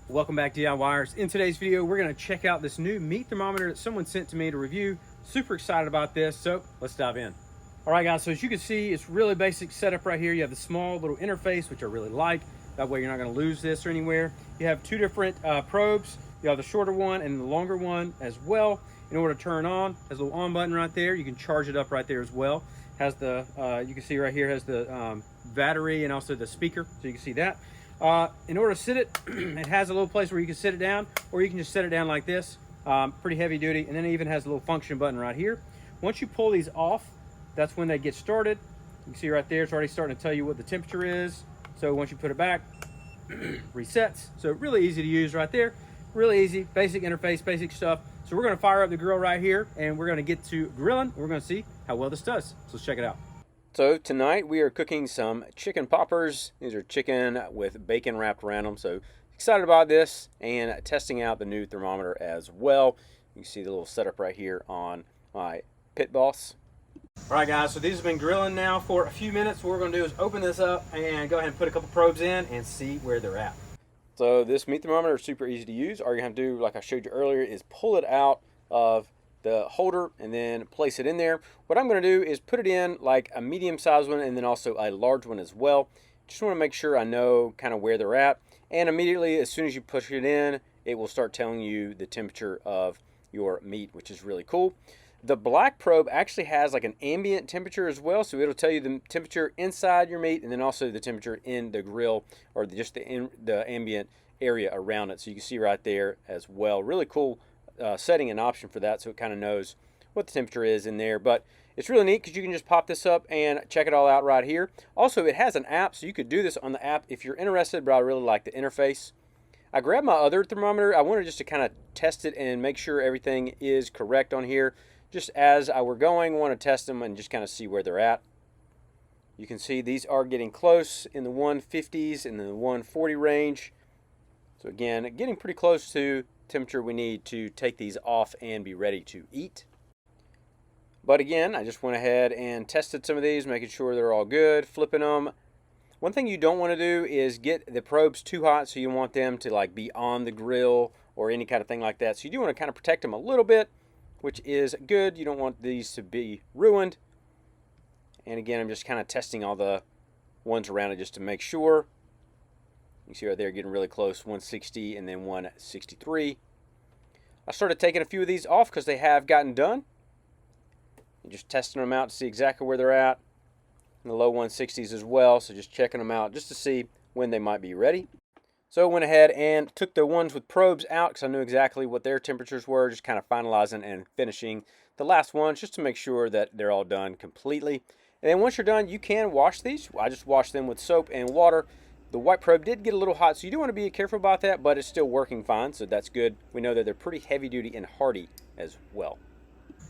Welcome back, DIYers. In today's video, we're going to check out this new meat thermometer that someone sent to me to review. Super excited about this, so let's dive in. All right, guys, so as you can see, it's really basic setup right here. You have the small little interface, which I really like. That way you're not going to lose this or anywhere. You have two different probes. You have the shorter one and the longer one as well. In order to turn on, has a little on button right there. You can charge it up right there as well. Has the, you can see right here, has the battery and also the speaker, so you can see that. In order to sit it, it has a little place where you can sit it down, or you can just set it down like this. Pretty heavy duty. And then it even has a little function button right here. Once you pull these off, that's when they get started. You can see right there, it's already starting to tell you what the temperature is. So once you put it back, resets. So really easy to use right there. Really easy, basic interface, basic stuff. So we're gonna fire up the grill right here and we're gonna get to grilling. We're gonna see how well this does. So let's check it out. So tonight we are cooking some chicken poppers. These are chicken with bacon wrapped around them. So excited about this and testing out the new thermometer as well. You can see the little setup right here on my Pit Boss. All right, guys, so these have been grilling now for a few minutes. What we're gonna do is open this up and go ahead and put a couple probes in and see where they're at. So this meat thermometer is super easy to use. All you have to do, like I showed you earlier, is pull it out of the holder and then place it in there. What I'm going to do is put it in like a medium sized one and then also a large one as well. Just want to make sure I know kind of where they're at, and immediately as soon as you push it in, it will start telling you the temperature of your meat, which is really cool. The black probe actually has like an ambient temperature as well, so it'll tell you the temperature inside your meat and then also the temperature in the grill, or just the ambient area around it. So you can see right there as well. Really cool setting and option for that, so it kind of knows what the temperature is in there. But it's really neat because you can just pop this up and check it all out right here. Also, it has an app, so you could do this on the app if you're interested, but I really like the interface. I grabbed my other thermometer. I wanted just to kind of test it and make sure everything is correct on here. Just as I were going, I want to test them and just kind of see where they're at. You can see these are getting close in the 150s and the 140 range. So again, getting pretty close to temperature we need to take these off and be ready to eat. But again, I just went ahead and tested some of these, making sure they're all good, flipping them. One thing you don't want to do is get the probes too hot, so you want them to like be on the grill or any kind of thing like that. So you do want to kind of protect them a little bit, which is good. You don't want these to be ruined. And again, I'm just kind of testing all the ones around it just to make sure. You see right there getting really close, 160 and then 163. I started taking a few of these off because they have gotten done. And just testing them out to see exactly where they're at. In the low 160s as well, so just checking them out just to see when they might be ready. So I went ahead and took the ones with probes out because I knew exactly what their temperatures were, just kind of finalizing and finishing the last ones just to make sure that they're all done completely. And then once you're done, you can wash these. I just washed them with soap and water. The white probe did get a little hot, so you do want to be careful about that, but it's still working fine, so that's good. We know that they're pretty heavy duty and hardy as well.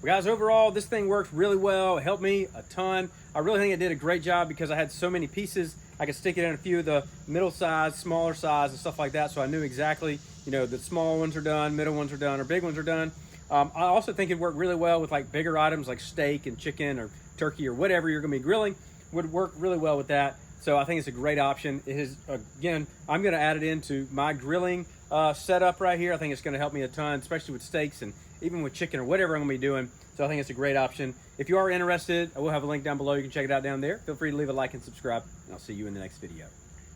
Well, guys, overall, this thing worked really well. It helped me a ton. I really think it did a great job because I had so many pieces. I could stick it in a few of the middle size, smaller size, and stuff like that, so I knew exactly, you know, the small ones are done, middle ones are done, or big ones are done. I also think it worked really well with like bigger items like steak and chicken or turkey or whatever you're going to be grilling. Would work really well with that. So I think it's a great option. It is, again, I'm going to add it into my grilling setup right here. I think it's going to help me a ton, especially with steaks and even with chicken or whatever I'm going to be doing. So I think it's a great option. If you are interested, I will have a link down below. You can check it out down there. Feel free to leave a like and subscribe, and I'll see you in the next video.